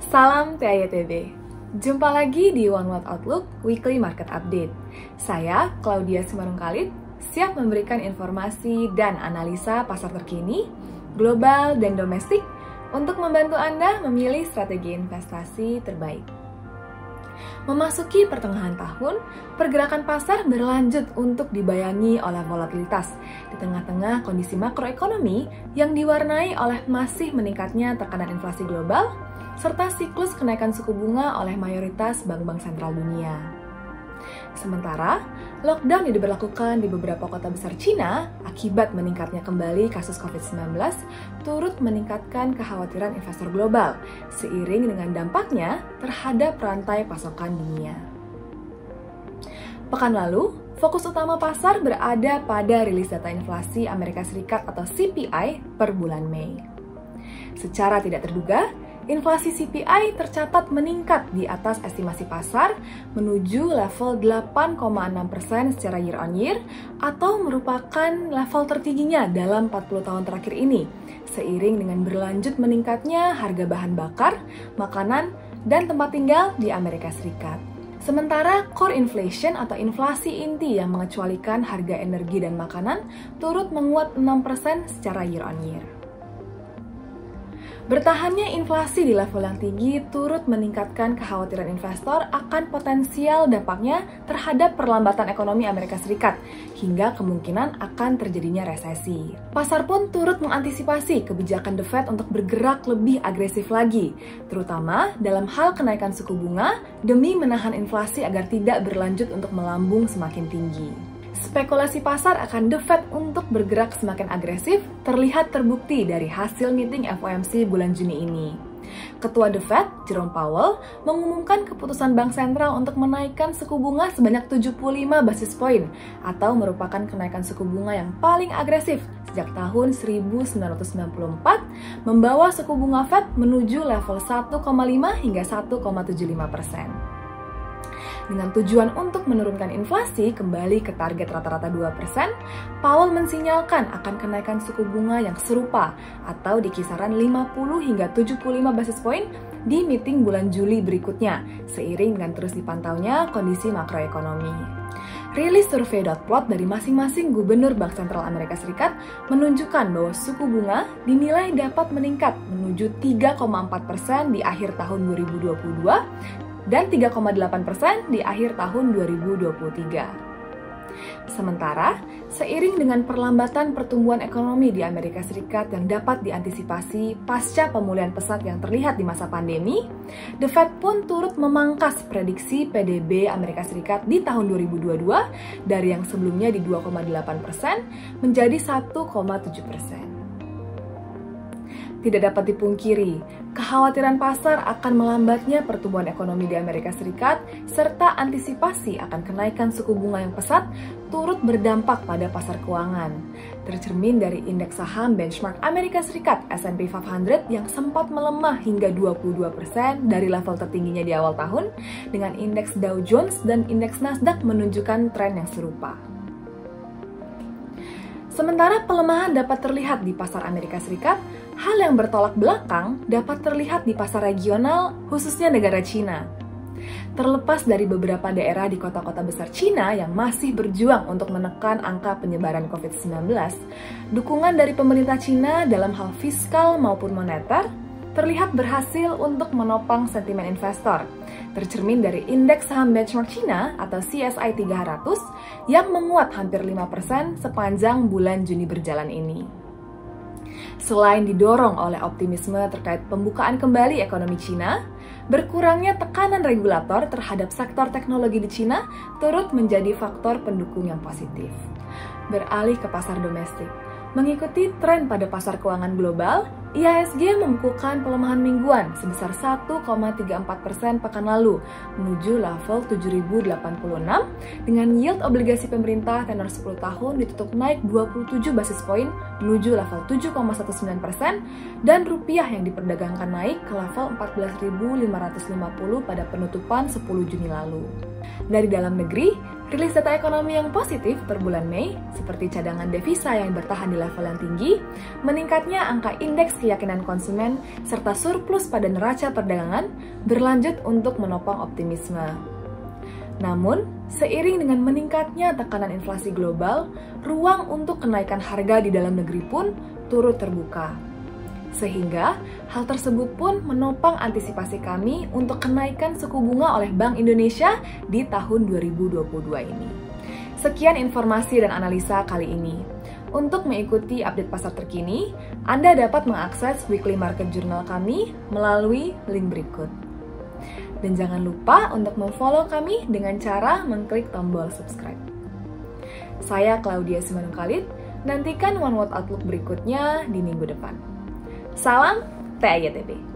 Salam TITB. Jumpa lagi di One World Outlook Weekly Market Update. Saya, Claudia Simarung Khalid, siap memberikan informasi dan analisa pasar terkini, global dan domestik untuk membantu Anda memilih strategi investasi terbaik. Memasuki pertengahan tahun, pergerakan pasar berlanjut untuk dibayangi oleh volatilitas di tengah-tengah kondisi makroekonomi yang diwarnai oleh masih meningkatnya tekanan inflasi global serta siklus kenaikan suku bunga oleh mayoritas bank-bank sentral dunia. Sementara, lockdown yang diberlakukan di beberapa kota besar Cina akibat meningkatnya kembali kasus COVID-19 turut meningkatkan kekhawatiran investor global seiring dengan dampaknya terhadap rantai pasokan dunia. Pekan lalu, fokus utama pasar berada pada rilis data inflasi Amerika Serikat atau CPI per bulan Mei. Secara tidak terduga, inflasi CPI tercatat meningkat di atas estimasi pasar menuju level 8,6% secara year on year atau merupakan level tertingginya dalam 40 tahun terakhir ini, seiring dengan berlanjut meningkatnya harga bahan bakar, makanan, dan tempat tinggal di Amerika Serikat. Sementara core inflation atau inflasi inti yang mengecualikan harga energi dan makanan turut menguat 6% secara year on year. Bertahannya inflasi di level yang tinggi turut meningkatkan kekhawatiran investor akan potensial dampaknya terhadap perlambatan ekonomi Amerika Serikat hingga kemungkinan akan terjadinya resesi. Pasar pun turut mengantisipasi kebijakan The Fed untuk bergerak lebih agresif lagi, terutama dalam hal kenaikan suku bunga demi menahan inflasi agar tidak berlanjut untuk melambung semakin tinggi. Spekulasi pasar akan The Fed untuk bergerak semakin agresif terlihat terbukti dari hasil meeting FOMC bulan Juni ini. Ketua The Fed, Jerome Powell, mengumumkan keputusan Bank Sentral untuk menaikkan suku bunga sebanyak 75 basis poin atau merupakan kenaikan suku bunga yang paling agresif sejak tahun 1994, membawa suku bunga Fed menuju level 1,5 hingga 1,75%. Dengan tujuan untuk menurunkan inflasi kembali ke target rata-rata 2%, Powell mensinyalkan akan kenaikan suku bunga yang serupa atau di kisaran 50 hingga 75 basis poin di meeting bulan Juli berikutnya, seiring dengan terus dipantaunya kondisi makroekonomi. Rilis survei dot plot dari masing-masing gubernur Bank Sentral Amerika Serikat menunjukkan bahwa suku bunga dinilai dapat meningkat menuju 3,4% di akhir tahun 2022 dan 3,8% di akhir tahun 2023. Sementara, seiring dengan perlambatan pertumbuhan ekonomi di Amerika Serikat yang dapat diantisipasi pasca pemulihan pesat yang terlihat di masa pandemi, The Fed pun turut memangkas prediksi PDB Amerika Serikat di tahun 2022 dari yang sebelumnya di 2,8% menjadi 1,7%. Tidak dapat dipungkiri, kekhawatiran pasar akan melambatnya pertumbuhan ekonomi di Amerika Serikat serta antisipasi akan kenaikan suku bunga yang pesat turut berdampak pada pasar keuangan. Tercermin dari indeks saham benchmark Amerika Serikat S&P 500 yang sempat melemah hingga 22% dari level tertingginya di awal tahun, dengan indeks Dow Jones dan indeks Nasdaq menunjukkan tren yang serupa. Sementara pelemahan dapat terlihat di pasar Amerika Serikat, hal yang bertolak belakang dapat terlihat di pasar regional, khususnya negara Cina. Terlepas dari beberapa daerah di kota-kota besar Cina yang masih berjuang untuk menekan angka penyebaran COVID-19, dukungan dari pemerintah Cina dalam hal fiskal maupun moneter terlihat berhasil untuk menopang sentimen investor, tercermin dari indeks saham benchmark Cina atau CSI 300 yang menguat hampir 5% sepanjang bulan Juni berjalan ini. Selain didorong oleh optimisme terkait pembukaan kembali ekonomi Cina, berkurangnya tekanan regulator terhadap sektor teknologi di Cina turut menjadi faktor pendukung yang positif. Beralih ke pasar domestik. Mengikuti tren pada pasar keuangan global, IHSG membukukan pelemahan mingguan sebesar 1,34% pekan lalu menuju level 7.086 dengan yield obligasi pemerintah tenor 10 tahun ditutup naik 27 basis poin menuju level 7,19% dan rupiah yang diperdagangkan naik ke level 14.550 pada penutupan 10 Juni lalu. Dari dalam negeri, Rilis data ekonomi yang positif per bulan Mei, seperti cadangan devisa yang bertahan di level yang tinggi, meningkatnya angka indeks keyakinan konsumen, serta surplus pada neraca perdagangan berlanjut untuk menopang optimisme. Namun, seiring dengan meningkatnya tekanan inflasi global, ruang untuk kenaikan harga di dalam negeri pun turut terbuka. Sehingga, hal tersebut pun menopang antisipasi kami untuk kenaikan suku bunga oleh Bank Indonesia di tahun 2022 ini. Sekian informasi dan analisa kali ini. Untuk mengikuti update pasar terkini, Anda dapat mengakses weekly market journal kami melalui link berikut. Dan jangan lupa untuk memfollow kami dengan cara mengklik tombol subscribe. Saya Claudia Simanungkalit, nantikan One World Outlook berikutnya di minggu depan. Salam TIYTB.